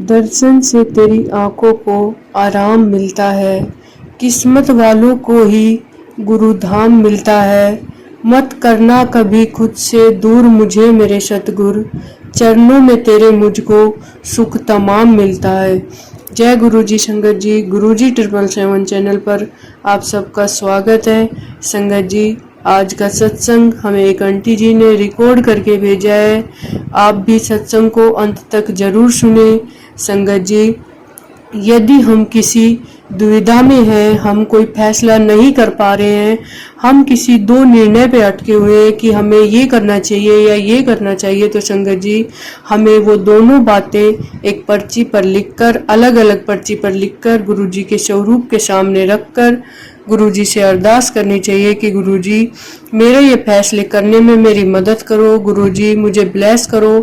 दर्शन से तेरी आंखों को आराम मिलता है, किस्मत वालों को ही गुरुधाम मिलता है। मत करना कभी खुद से दूर मुझे मेरे सतगुरु, चरणों में तेरे मुझको सुख तमाम मिलता है। जय गुरु जी। संगत जी, गुरु जी 777 चैनल पर आप सबका स्वागत है। संगत जी, आज का सत्संग हमें एक आंटी जी ने रिकॉर्ड करके भेजा है। आप भी सत्संग को अंत तक जरूर सुने। संगत जी, यदि हम किसी दुविधा में हैं, हम कोई फैसला नहीं कर पा रहे हैं, हम किसी दो निर्णय पे अटके हुए हैं कि हमें ये करना चाहिए या ये करना चाहिए, तो संगत जी हमें वो दोनों बातें एक पर्ची पर लिखकर, अलग अलग पर्ची पर लिखकर गुरुजी के स्वरूप के सामने रखकर गुरुजी से अरदास करनी चाहिए कि गुरुजी मेरे ये फैसले करने में मेरी मदद करो, गुरुजी मुझे ब्लेस करो।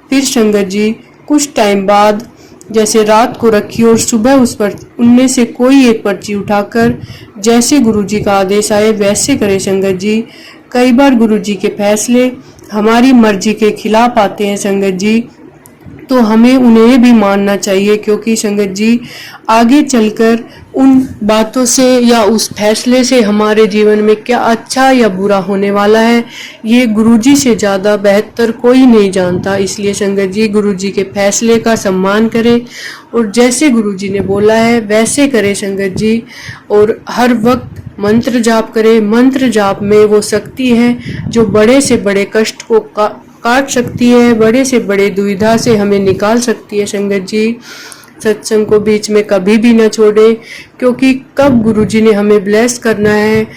फिर संगत जी कुछ टाइम बाद जैसे रात को रखी और सुबह उस पर उनमें से कोई एक पर्ची उठाकर जैसे गुरुजी का आदेश आए वैसे करे। संगत जी, कई बार गुरुजी के फैसले हमारी मर्जी के खिलाफ आते हैं संगत जी, तो हमें उन्हें भी मानना चाहिए, क्योंकि संगत जी आगे चलकर उन बातों से या उस फैसले से हमारे जीवन में क्या अच्छा या बुरा होने वाला है, ये गुरुजी से ज़्यादा बेहतर कोई नहीं जानता। इसलिए संगत जी गुरुजी के फैसले का सम्मान करें और जैसे गुरुजी ने बोला है वैसे करें संगत जी। और हर वक्त मंत्र जाप करें। मंत्र जाप में वो शक्ति है जो बड़े से बड़े कष्ट को काट सकती है, बड़े से बड़े दुविधा से हमें निकाल सकती है। संगत जी, सत्संग को बीच में कभी भी न छोड़े, क्योंकि कब गुरुजी ने हमें ब्लेस करना है,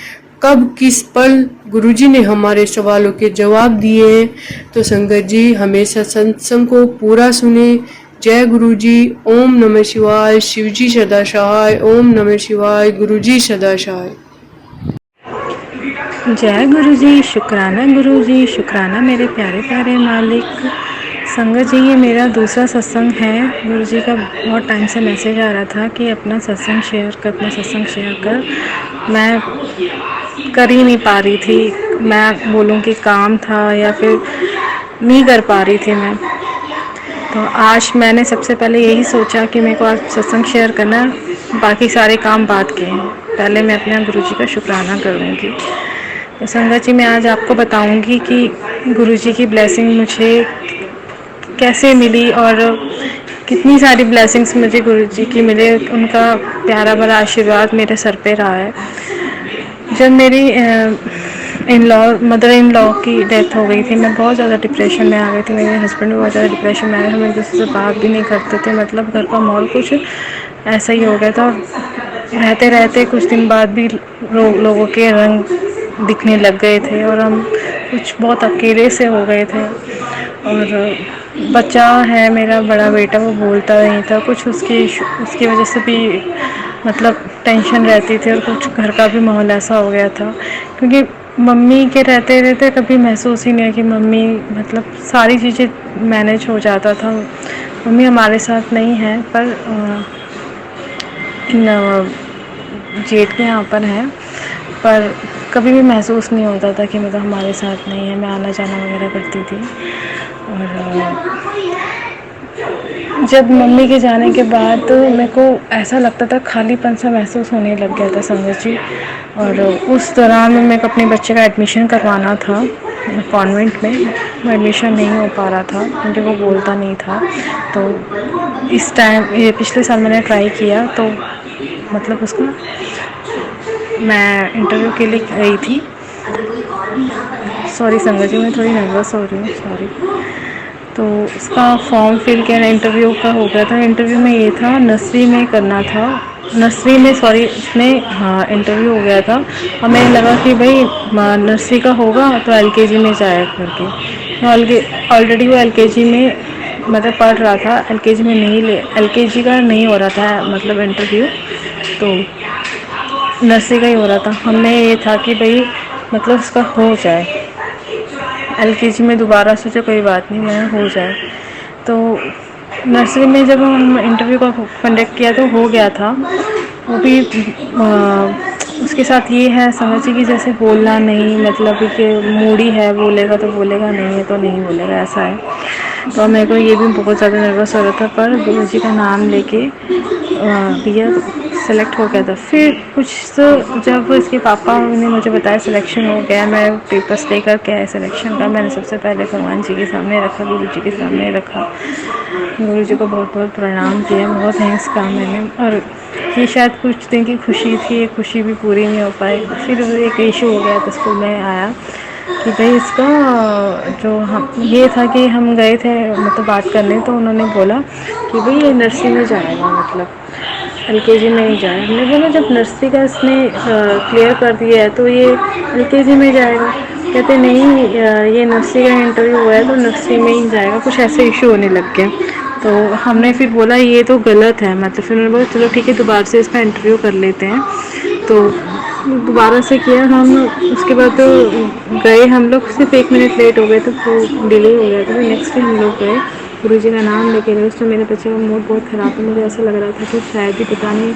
कब किस पल गुरुजी ने हमारे सवालों के जवाब दिए हैं, तो संगत जी हमेशा सत्संग को पूरा सुने। जय गुरुजी। ओम नमः शिवाय। शिवजी सदा सहाय। ओम नमः शिवाय। गुरुजी सदा सहाय। जय गुरु जी। शुक्राना गुरु जी, शुक्राना मेरे प्यारे प्यारे मालिक। संगत जी, ये मेरा दूसरा सत्संग है। गुरु जी का बहुत टाइम से मैसेज आ रहा था कि अपना सत्संग शेयर कर, अपना सत्संग शेयर कर। मैं कर ही नहीं पा रही थी। मैं बोलूँ कि काम था या फिर नहीं कर पा रही थी मैं। तो आज मैंने सबसे पहले यही सोचा कि मेरे को आज सत्संग शेयर करना, बाकी सारे काम बाद के हैं। पहले मैं अपने गुरु जी का शुक्राना करूँगी। तो संगत जी, मैं आज आपको बताऊंगी कि गुरुजी की ब्लेसिंग मुझे कैसे मिली और कितनी सारी ब्लेसिंग्स मुझे गुरुजी की मिले। उनका प्यारा भरा आशीर्वाद मेरे सर पे रहा है। जब मेरी मदर इन लॉ की डेथ हो गई थी, मैं बहुत ज़्यादा डिप्रेशन में आ गई थी। मेरे हस्बैंड भी बहुत ज़्यादा डिप्रेशन में आ गए। हम एक दूसरे से बात भी नहीं करते थे, मतलब घर का माहौल कुछ ऐसा ही हो गया था। रहते रहते कुछ दिन बाद भी लोगों के रंग दिखने लग गए थे और हम कुछ बहुत अकेले से हो गए थे। और बच्चा है मेरा बड़ा बेटा, वो बोलता नहीं था कुछ, उसकी वजह से भी मतलब टेंशन रहती थी और कुछ घर का भी माहौल ऐसा हो गया था। क्योंकि मम्मी के रहते रहते कभी महसूस ही नहीं है कि मम्मी, मतलब सारी चीज़ें मैनेज हो जाता था। मम्मी हमारे साथ नहीं है, पर जेठ के यहाँ पर है, पर कभी भी महसूस नहीं होता था कि मतलब हमारे साथ नहीं है। मैं आना जाना वगैरह करती थी। और जब मम्मी के जाने के बाद मेरे को ऐसा लगता था, खालीपन सा महसूस होने लग गया था संगत जी। और उस दौरान मेरे को अपने बच्चे का एडमिशन करवाना था कॉन्वेंट में। वो एडमिशन नहीं हो पा रहा था क्योंकि वो बोलता नहीं था। तो इस टाइम, ये पिछले साल मैंने ट्राई किया, तो मतलब उसका मैं इंटरव्यू के लिए गई थी। सॉरी संगत जी, मैं थोड़ी नर्वस हो रही हूँ, सॉरी। तो उसका फॉर्म फिल किया, इंटरव्यू का हो गया था। इंटरव्यू में ये था, नर्सरी में करना था, नर्सरी में, सॉरी उसमें, हाँ इंटरव्यू हो गया था। और मैंने लगा कि भाई नर्सरी का होगा तो एलकेजी में जाए करके। ऑलरेडी वो एलकेजी में मतलब पढ़ रहा था, एलकेजी में नहीं एलकेजी का नहीं हो रहा था मतलब इंटरव्यू, तो नर्सरी का ही हो रहा था। हमें ये था कि भाई मतलब उसका हो जाए, एलकेजी में दोबारा सोचा कोई बात नहीं, मैं हो जाए। तो नर्सरी में जब हम इंटरव्यू का कंडक्ट किया तो हो गया था। वो भी उसके साथ ये है समझिए कि जैसे बोलना नहीं, मतलब कि मूडी है, बोलेगा तो बोलेगा, नहीं है तो नहीं बोलेगा, ऐसा है। तो मेरे को ये भी बहुत ज़्यादा नर्वस हो रहा था, पर गुरु जी का नाम लेके भैया सेलेक्ट हो गया था। फिर कुछ जब इसके पापा ने मुझे बताया सिलेक्शन हो गया, मैं पेपर्स लेकर के आए सिलेक्शन का, मैंने सबसे पहले भगवान जी के सामने रखा, गुरु जी के सामने रखा, गुरु जी को बहुत बहुत प्रणाम किया, बहुत थैंक्स कहा मैंने। और ये शायद कुछ दिन की खुशी थी, ये खुशी भी पूरी नहीं हो पाई। फिर एक इशू हो गया तो स्कूल में आया कि भाई इसका जो हम ये था कि हम गए थे मतलब बात करने, तो उन्होंने बोला कि भाई ये नर्सरी में जाएगा, मतलब एलकेजी में नहीं जाएगा। हमने बोला जब नर्सरी का इसने क्लियर कर दिया है तो ये एलकेजी में जाएगा। कहते नहीं, ये नर्सरी का इंटरव्यू हुआ है तो नर्सरी में ही जाएगा। कुछ ऐसे इशू होने लग गया, तो हमने फिर बोला ये तो गलत है, मतलब फिर उन्होंने बोला चलो ठीक है दोबारा से इसका इंटरव्यू कर लेते हैं। तो दोबारा से किया हम, उसके बाद तो गए हम लोग, सिर्फ 1 मिनट लेट हो गए तो डिले हो गया था। तो नेक्स्ट डे हम लोग गए, गुरु जी का नाम लेके गए। उस टाइम मेरे बच्चे का मूड बहुत ख़राब था, मुझे ऐसा लग रहा था कि शायद ही पता नहीं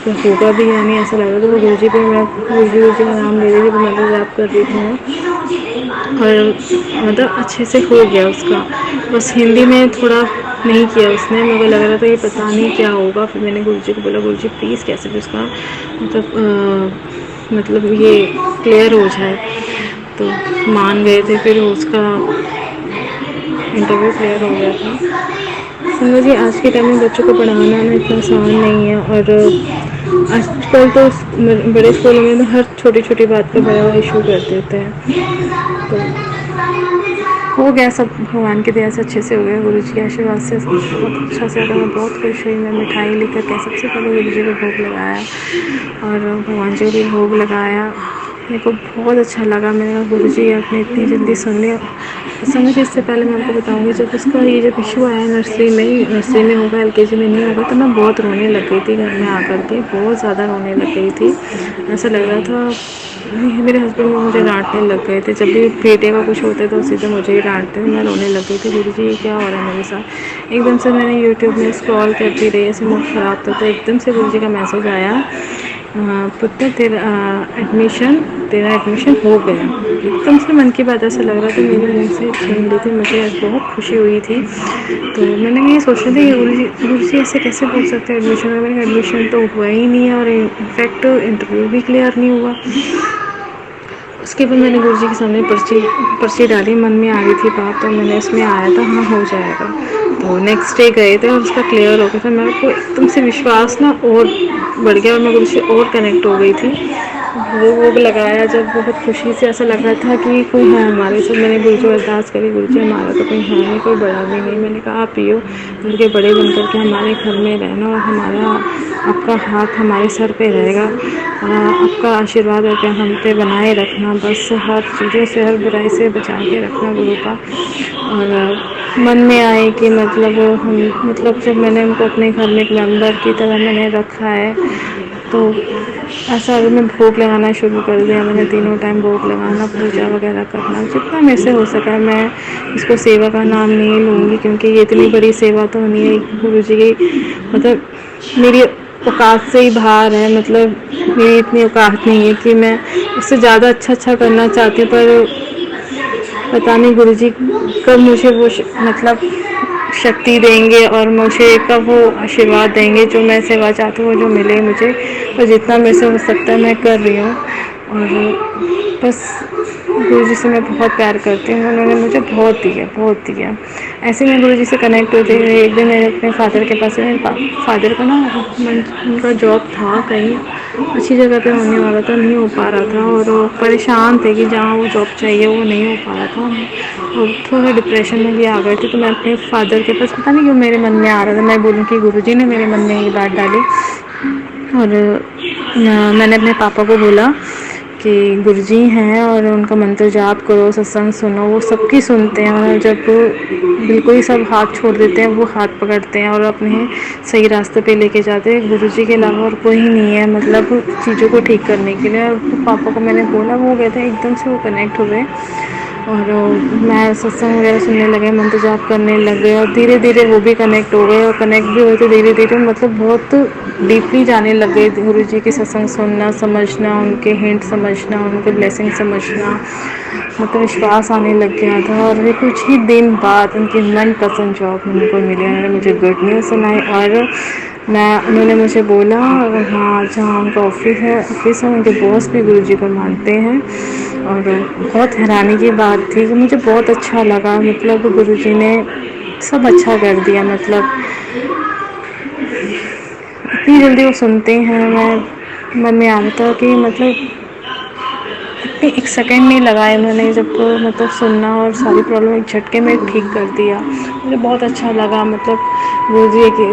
क्या होगा भी या नहीं, ऐसा लग रहा था। तो गुरु जी पे मैं गुरु जी का नाम ले रही थी, तो मतलब याद कर रही थी मैं, और मतलब अच्छे से हो गया उसका। बस हिंदी में थोड़ा नहीं किया उसने, मेरे को लग रहा था ये पता नहीं क्या होगा। फिर मैंने गुरु जी को बोला गुरु जी प्लीज़ कैसे भी उसका मतलब ये क्लियर हो जाए, तो मान गए थे। फिर उसका इंटरव्यू क्लियर हो गया था। समझ जी आज के टाइम में बच्चों को पढ़ाना ना इतना आसान नहीं है, और आजकल तो बड़े स्कूलों में तो हर छोटी छोटी बात पर बड़ा इशू कर देते हैं। तो हो गया सब भगवान की दया से अच्छे से हो गया, गुरु जी के आशीर्वाद से बहुत अच्छा से। मैं बहुत खुश हुई, मैं मिठाई लेकर के सबसे पहले गुरु जी को भोग लगाया और भगवान जी को भी भोग लगाया। मेरे को बहुत अच्छा लगा, मैंने कहा गुरु जी आपने इतनी जल्दी सुन लिया। समझ इससे पहले मैं आपको बताऊंगी, जब उसका ये जब इशू आया नर्सरी में होगा एलकेजी में नहीं होगा, तो मैं बहुत रोने लग गई थी। घर में आकर के बहुत ज़्यादा रोने लग गई थी। ऐसा लग रहा था मेरे हस्बैंड मुझे डांटने लग गए थे, जब भी बेटे का कुछ होता है तो सीधे मुझे ही डांटते थे। मैं रोने लग गई थी, गुरु जी क्या हो रहा है मेरे साथ। एकदम से मैंने यूट्यूब में स्क्रॉल करती रही, ऐसे मूड ख़राब था, तो एकदम से गुरु जी का मैसेज आया, पुत्र तेरा एडमिशन हो गया। एकदम से मन की बात ऐसा लग रहा था, मेरे मुँह से छीन ली थी, मुझे बहुत खुशी हुई थी। तो मैंने ये सोच रही थी गुरु जी ऐसे कैसे बोल सकते हैं एडमिशन में। मैंने एडमिशन तो हुआ ही नहीं है, और इनफैक्ट इंटरव्यू भी क्लियर नहीं हुआ। उसके बाद मैंने गुरु जी के सामने पर्ची डाली, मन में आ रही थी बात, तो मैंने इसमें आया था हाँ हो जाएगा। तो नेक्स्ट डे गए थे और उसका क्लियर हो गया था। मेरे को एकदम से विश्वास ना और बढ़ गया, और मैं गुरु से और कनेक्ट हो गई थी। वो लगाया जब, बहुत खुशी से ऐसा लग रहा था कि कोई है हमारे साथ। मैंने गुरु जी अरदास करी, गुरु जी हमारा तो कोई है नहीं, कोई बड़ा भी नहीं। मैंने कहा आप पियो घर के बड़े बन कर के हमारे घर में रहना, और हमारा आपका हाथ हमारे सर पे रहेगा, आपका आशीर्वाद हम पे बनाए रखना, बस हर चीज़ों से हर बुराई से बचा के रखना गुरु का। और मन में आए कि मतलब जब मैंने उनको अपने घर में एक मेंबर की तरह मैंने रखा है, तो ऐसा अगर मैं भोग लगाना शुरू कर दिया, मैंने तीनों टाइम भोग लगाना, पूजा वगैरह करना, जितना मेरे से हो सका। मैं इसको सेवा का नाम नहीं लूँगी, क्योंकि ये इतनी बड़ी सेवा तो नहीं है गुरु जी की, मतलब मेरी औकात से ही बाहर है। मतलब मेरी इतनी औकात नहीं है कि मैं उससे ज़्यादा अच्छा करना चाहती हूँ, पर पता नहीं गुरु जी कब मुझे वो मतलब शक्ति देंगे, और मुझे कब वो आशीर्वाद देंगे जो मैं सेवा चाहती हूँ वो जो मिले मुझे। पर जितना मेरे से हो सकता है मैं कर रही हूँ, और बस गुरु जी से मैं बहुत प्यार करती हूँ, उन्होंने मुझे बहुत दिया। ऐसे मैं गुरु जी से कनेक्ट होती हुई एक दिन मेरे अपने फादर के पास, मेरे फादर का ना उनका जॉब था कहीं अच्छी जगह पे होने वाला था, नहीं हो पा रहा था, और वो परेशान थे कि जहाँ वो जॉब चाहिए वो नहीं हो पा रहा था, और थोड़ा डिप्रेशन में भी आ गए थे। तो मैं अपने फादर के पास, पता नहीं क्यों मेरे मन में आ रहा था, मैं बोलूँ कि गुरुजी ने मेरे मन में ये बात डाली, और मैंने अपने पापा को बोला कि गुरुजी हैं और उनका मंत्र जाप करो, सत्संग सुनो। वो सबकी सुनते हैं, और जब बिल्कुल ही सब हाथ छोड़ देते हैं, वो हाथ पकड़ते हैं और अपने सही रास्ते पे लेके जाते हैं। गुरुजी के अलावा और कोई नहीं है मतलब चीज़ों को ठीक करने के लिए। और पापा को मैंने बोला, वो गए थे, एकदम से वो कनेक्ट हो गए, और मैं सत्संग वगैरह सुनने लगे, मंत्र जाप करने लग गए, और धीरे धीरे वो भी कनेक्ट हो गए, और कनेक्ट भी हुए तो धीरे धीरे मतलब बहुत डीपली जाने लग गए गुरु जी की सत्संग सुनना, समझना, उनके हिंट समझना, उनके ब्लेसिंग समझना। मतलब विश्वास आने लग गया था। और भी कुछ ही दिन बाद उनकी मनपसंद जॉब उनको मिली। उन्होंने मुझे गुड न्यूज़ सुनाई और उन्होंने मुझे बोला हाँ, जहाँ उनका ऑफिस है उनके बॉस भी गुरुजी को मानते हैं। और बहुत हैरानी की बात थी कि मुझे बहुत अच्छा लगा, मतलब गुरुजी ने सब अच्छा कर दिया। मतलब इतनी जल्दी वो सुनते हैं, मैं मन में आता था कि मतलब एक सेकंड नहीं लगाए उन्होंने जब मतलब सुनना और सारी प्रॉब्लम एक झटके में ठीक कर दिया। मुझे बहुत अच्छा लगा। मतलब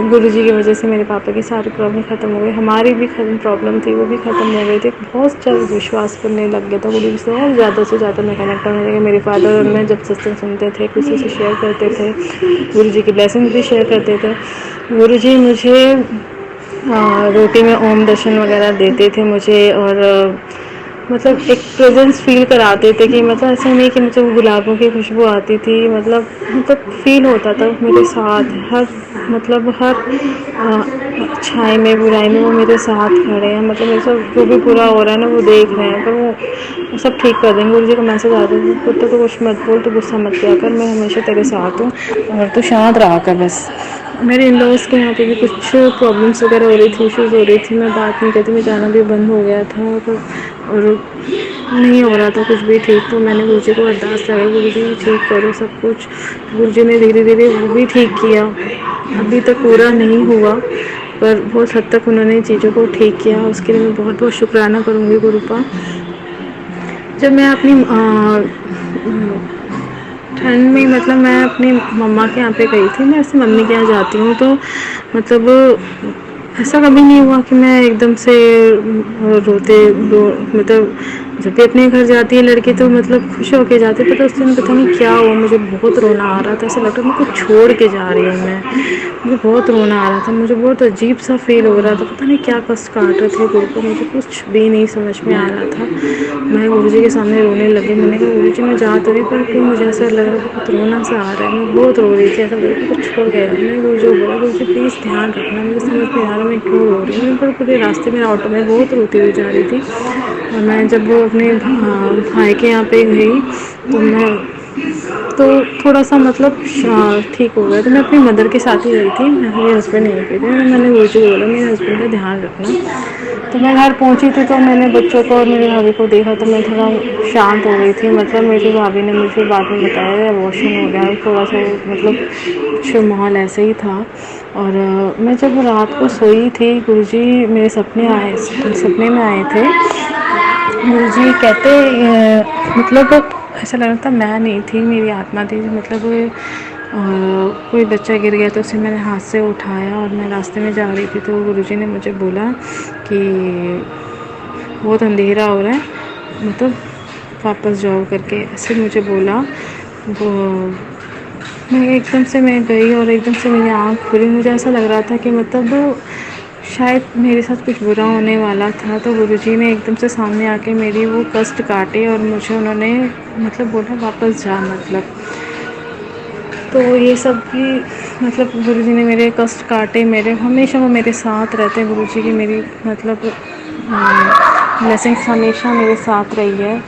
गुरुजी की वजह से मेरे पापा की सारी प्रॉब्लम ख़त्म हो गई, हमारी भी प्रॉब्लम थी वो भी ख़त्म हो गई थी। बहुत जल्द विश्वास करने लग गया था गुरुजी से, और ज़्यादा से ज़्यादा मैं कनेक्ट होने लगी। मेरे फादर और मैं जब सत्संग सुनते थे, किसी से शेयर करते थे, गुरुजी की ब्लेसिंग्स भी शेयर करते थे। गुरुजी मुझे रोटी में ओम दर्शन वगैरह देते थे मुझे, और मतलब एक प्रेजेंस फील कराते थे कि मतलब ऐसा नहीं कि मुझे गुलाबों की खुशबू आती थी, मतलब फील होता था मेरे साथ हर, मतलब हर अच्छाई में बुराई में वो मेरे साथ खड़े हैं। मतलब मेरे साथ जो भी बुरा हो रहा है ना वो देख रहे हैं, पर वो सब ठीक कर देंगे। गुरु जी का मैसेज आता है पुत्र को कुछ मत बोल, तो गुस्सा मत किया कर, मैं हमेशा तेरे साथ हूँ और तू शांत रहा कर बस। मेरे इन लॉज के यहाँ पे भी कुछ प्रॉब्लम्स वगैरह हो रही थी, इश्यूज़ हो रही थी, मैं बात नहीं करती, मैं जाना भी बंद हो गया था और नहीं हो रहा था कुछ भी ठीक। तो मैंने गुरु जी को अरदास लगाई, गुरु जी ठीक करो सब कुछ। गुरु जी ने धीरे धीरे वो भी ठीक किया। अभी तक पूरा नहीं हुआ पर बहुत हद तक उन्होंने चीज़ों को ठीक किया, उसके लिए मैं बहुत बहुत शुक्राना करूँगी गुरु का। जब मैं अपनी ठंड में, मतलब मैं अपनी मम्मा के यहाँ पे गई थी, मैं ऐसे मम्मी के यहाँ जाती हूँ तो मतलब ऐसा कभी नहीं हुआ कि मैं एकदम से मतलब जब भी अपने घर जाती है लड़की तो मतलब खुश होके जाती है, पर उस दिन पता नहीं क्या हुआ, मुझे बहुत रोना आ रहा था, ऐसा लग रहा था मैं कुछ छोड़ के जा रही हूँ। मुझे बहुत रोना आ रहा था, मुझे बहुत अजीब सा फील हो रहा था, पता नहीं क्या कष्ट काट रहे थे गुरु को, मुझे कुछ भी नहीं समझ में आ रहा था। मैं गुरु जी के सामने रोने लगी, मैंने कहा गुरु जी मैं जा तो रही पर क्यों मुझे ऐसा लग रहा है, बहुत रोना सा आ रहा है, मैं बहुत रो रही थी, ऐसा लग रहा था कुछ छोड़ गया। मैंने गुरु जी को बोला गुरु जी प्लीज़ ध्यान रखना, मुझे समझ में आ रहा मैं क्यों रो रही हूँ। पर पूरे रास्ते में ऑटो में बहुत रोती हुई जा रही थी, और मैं जब वो अपने भाई के यहाँ पे गई तो थोड़ा सा मतलब ठीक हो गया। तो मैं अपनी मदर के साथ ही गई थी, मेरे हस्बैंड नहीं गए थे। मैंने गुरु जी को बोला मेरे हस्बैंड का ध्यान रखना। तो मैं घर पहुंची थी तो मैंने बच्चों को और मेरी भाभी को देखा तो मैं थोड़ा शांत हो गई थी। मतलब मेरी भाभी ने मुझे बाद में बताया अबॉर्शन हो गया, थोड़ा सा मतलब कुछ माहौल ऐसे ही था। और मैं जब रात को सोई थी, गुरुजी मेरे सपने में आए थे। गुरुजी कहते मतलब ऐसा लग रहा था मैं नहीं थी, मेरी आत्मा थी। मतलब कोई बच्चा गिर गया तो उसे मैंने हाथ से उठाया और मैं रास्ते में जा रही थी तो गुरुजी ने मुझे बोला कि बहुत अंधेरा हो रहा है, मतलब वापस जाओ करके ऐसे मुझे बोला। वो मैं एकदम से मैं गई और एकदम से मेरी आँख खुली, मुझे ऐसा लग रहा था कि मतलब शायद मेरे साथ कुछ बुरा होने वाला था। तो गुरुजी ने एकदम से सामने आके मेरी वो कष्ट काटे और मुझे उन्होंने मतलब बोला वापस जा, मतलब तो ये सब भी मतलब गुरुजी ने मेरे कष्ट काटे, मेरे हमेशा वो मेरे साथ रहते हैं। गुरुजी की मेरी मतलब ब्लेसिंग्स हमेशा मेरे साथ रही है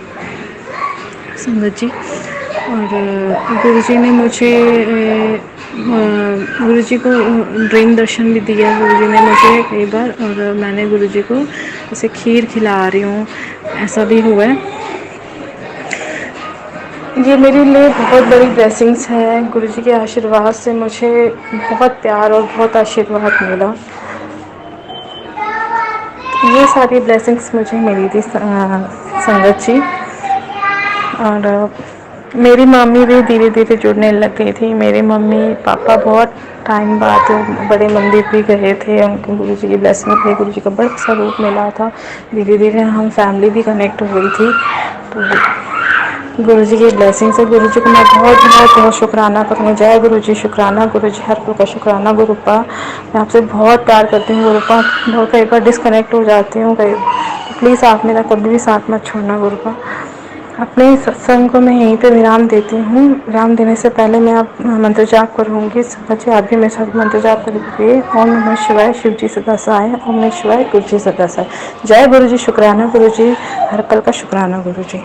संगत जी। और गुरुजी ने मुझे गुरुजी को ड्रीम दर्शन भी दिया गुरुजी ने मुझे कई बार, और मैंने गुरुजी को जैसे खीर खिला रही हूँ ऐसा भी हुआ है। ये मेरे लिए बहुत बड़ी ब्लेसिंग्स है, गुरुजी के आशीर्वाद से मुझे बहुत प्यार और बहुत आशीर्वाद मिला। ये सारी ब्लेसिंग्स मुझे मिली थी संगत जी। और मेरी मम्मी भी धीरे धीरे जुड़ने लग गई थी। मेरे मम्मी पापा बहुत टाइम बाद बड़े मंदिर भी गए थे, उनको गुरु जी की ब्लेसिंग थी, गुरु जी का बड़ा सा रूप मिला था। धीरे धीरे हम फैमिली भी कनेक्ट हो गई थी। तो गुरु जी की ब्लेसिंग से गुरु जी को मैं बहुत बहुत बहुत शुक्राना करूँगी। जय गुरु जी, शुक्राना गुरु जी, हर का शुक्राना गुरुपा। मैं आपसे बहुत प्यार करती हूँ गुरुपा, बहुत कई बार डिस्कनेक्ट हो जाती हूँ कई, प्लीज़ आप मेरा कभी भी साथ मत छोड़ना गुरुपा। अपने सत्संग को मैं यहीं पे विराम देती हूँ। विराम देने से पहले मैं आप मंत्र जाप करूँगी। बच्चे आप भी मेरे साथ मंत्र जाप करिए। ओम नमः शिवाय, शिव जी सदा सहाय। ओम नमः शिवाय, गुरु जी सदा सहाय। जय गुरु जी, शुक्राना गुरु जी, हर पल का शुक्राना गुरु जी।